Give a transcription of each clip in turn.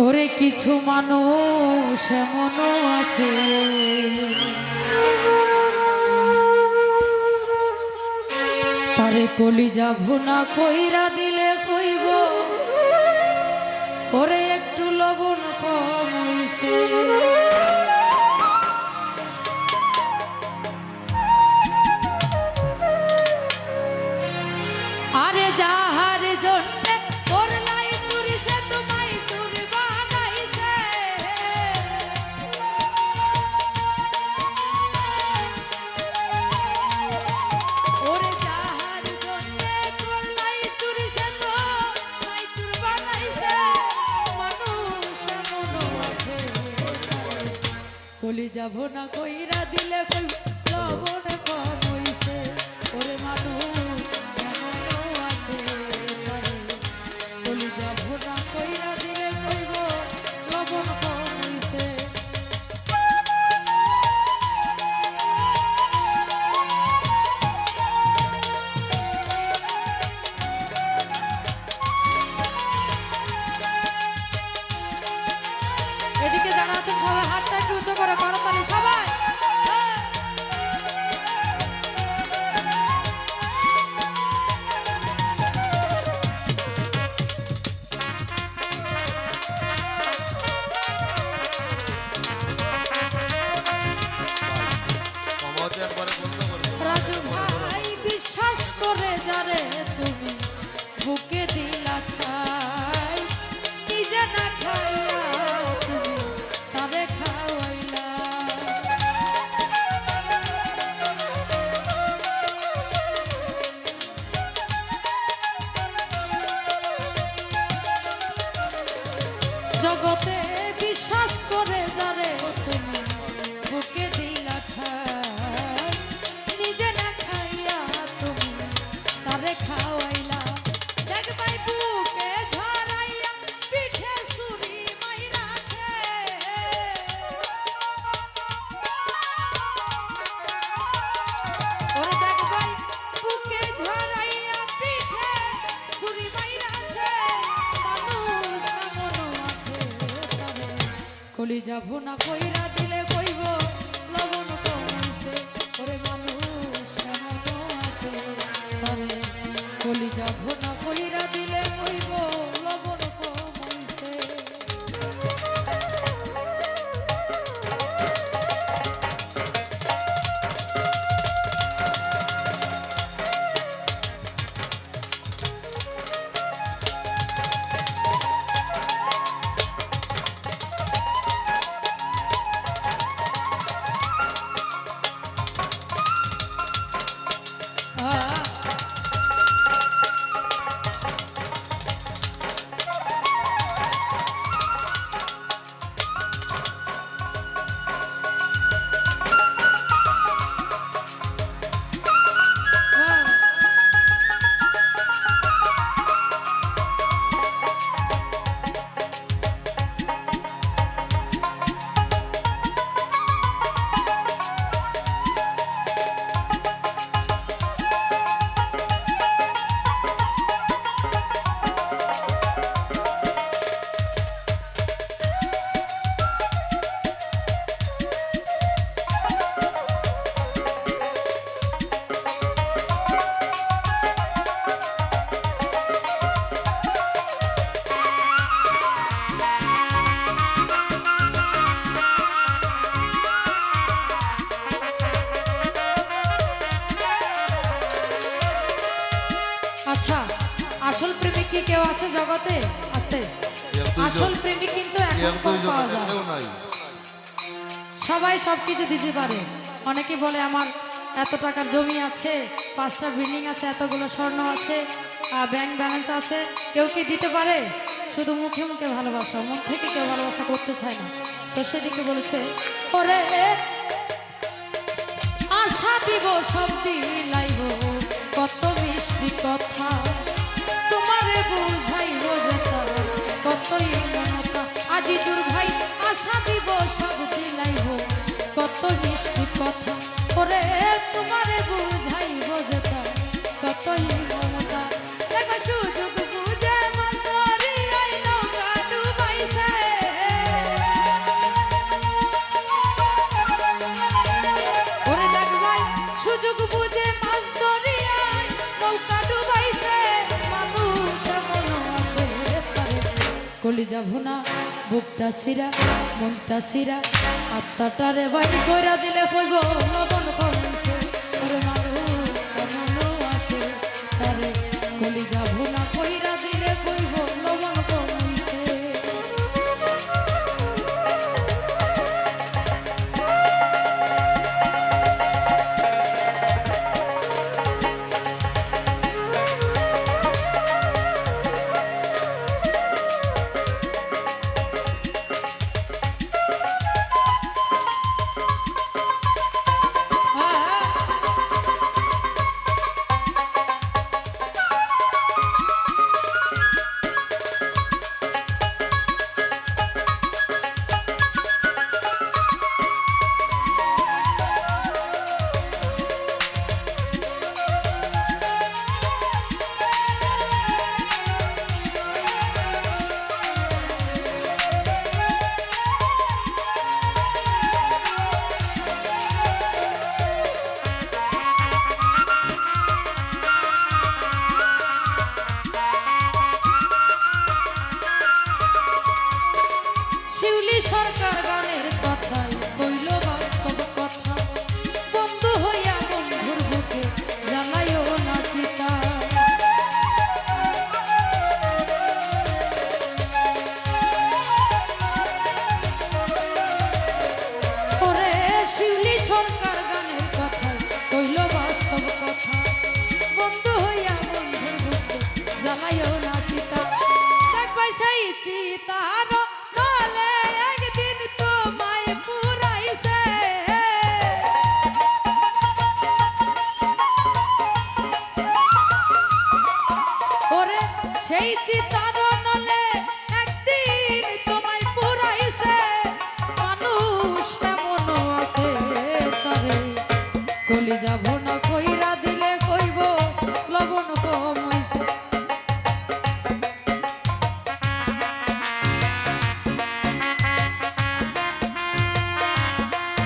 ওরে কিছু মানুষ এমনও আছে তারে কলিজা ভুনা কইরা দিলে কইব ওরে একটু লবণ কম হইছে। আরে যাহার জন্যে করলাই চুরি সে তোমায় চুরি বানাইছে। ওরে যাহার জন্যে করলাই চুরি সে তোমায় চুরি বানাইছে। মানুষ এমনও আছে কলিজা ভুনা কইরা দিলে কই লবণ কম হইছে। ওরে মানুষ কলিজা ভুনা কইরা দিলে কইব লবণ কম হইছে। এদিকে যারা আছেন সবাই হাতটা একটু উঁচু করে করতালি সবাই। রাজু ভাই বিশ্বাস করে যারে তুমি বুকে দিলা খাই নিজে না খাইয়া তুমি তারে খাওয়াইলা। জগতে বিশ্বাস করে যারে তুমি বুকে দিলা খাই নিজে না খাইয়া তুমি তারে খাওয়াইলা। দেখ ভাই বুকে ঝরাইয়া পিঠে ছুরি মাইরাছে। ওরে দেখ ভাই বুকে ঝরাইয়া পিঠে ছুরি মাইরাছে। মানুষ এমনও আছে তারে কলিজা ভুনা কইরা দিলে কইব লবণ কম হইছে। ওরে মানুষ এমনও আছে তারে কলিজা ভুনা কইরা দিলে কইব লবণ কম হইছে। আচ্ছা, আসল প্রেমিক কি কেউ আছে জগতে? আছে। আসল প্রেমিক কিন্তু এখন কম পাওয়া যায়। সবাই সবকিছু দিতে পারে। অনেকে বলে আমার এত টাকার জমি আছে, 5টা বিল্ডিং আছে, এতগুলো স্বর্ণ আছে, ব্যাংক ব্যালেন্স আছে। কেউ কি দিতে পারে? শুধু মুখে মুখে ভালোবাসা, মন থেকে কেউ ভালোবাসা করতে চায় না। তো সেদিকে বলেছে ওরে আশা দিব সব দিলাইব কত মিষ্টি কথা তোমারে বুঝাইব যেটা কতই মনতা। আজি তোর ভাই আশা দিব সব দিলাইব কত মিষ্টি কথা ওরে তোমারে বুঝাইব যেটা কতই মমতা। দেখো সুযোগ বুঝে মতরি আইলো গাডু বাইছে। কলিজা ভুনা বুকটা সিরা মনটা সিরা আত্মাটারে বাইর কইরা দিলে কইব লবণ কমছে ওরে মানুষ কেমন আছে তারে কলিজা ভুনা কইরা দিলে কইব লবণ কমছে। সরকার গানের কথাই কইল বাস্তব কথা বন্ধু হইয়া বন্ধুর বুকে জ্বালাইও না চিতা ওরে শিউলি সরকার গানের কথাই কইল বাস্তব কথা বন্ধু হইয়া বন্ধুর বুকে জ্বালাইও না চিতা দেখবাই সেই চিতার সেই চিতার নলে একদিন তোমায় পুরাইছে মানুষ কেমন আছে তারে কলিজা ভুনা কইরা দিলে কইব লবণ কম হইছে।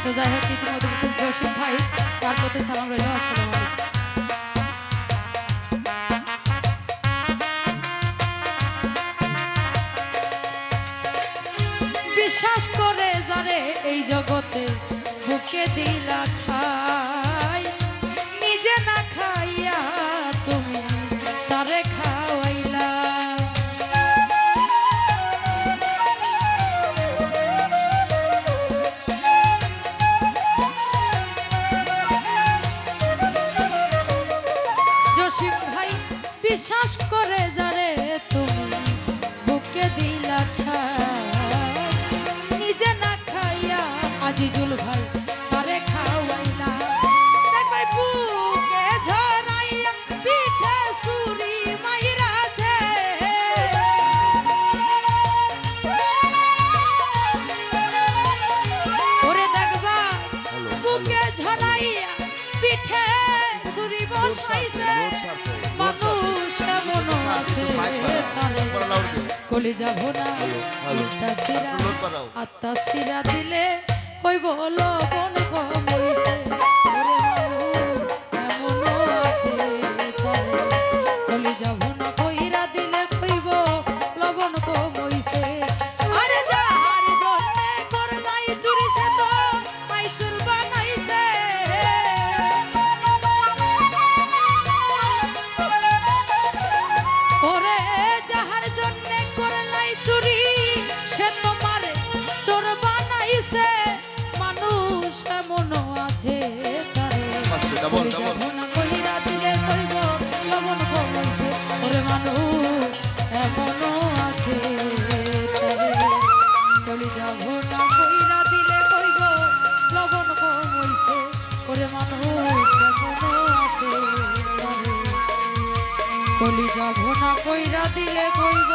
তো যাই হোক ইতিমধ্যে জসিম ভাই তার প্রতি সালাম রইল। আসসালামু আলাইকুম। বিশ্বাস করে যারে এই জগতে বুকে দিলা ঠাই নিজে না খাইয়া তুমি তারে খাওয়াইলা জসিম ভাই বিশ্বাস করে যারে তুমি বুকে দিলা ঠাই নিজে না খাইয়া আজিজুল ভাই তারে খাওয়াইলা দেখবাই বুকে ঝরাইয়া পিঠে সুরি মাইরাছে ওরে দেখবা বুকে ঝরাইয়া পিঠে সুরি বসাইছে মানুষ কেমন আছে তারে কলিজা ভুনা আত্মা সিরা দিলে কইব লবণ কম হইছে ওরে মানুষ এমন আছে তারে কলিজা ভুনা কইরা দিলে কইব লবণ কম হইছে। আরে যার জন্যে করলাই চুরি সে তো মাইচুর বানাইছে ওরে যাহার জন্যে করলাই চুরি সে তোমার চোর বানাইছে মানুষ এমন আছে তারে কলিজা ভুনা কইরা দিলে কইব লবণ কম হইছে ওরে মানুষ এমন আছে তারে কলিজা ভুনা কইরা দিলে কইব লবণ কম হইছে ওরে মানুষ এমন আছে তারে কলিজা ভুনা কইরা দিলে কইব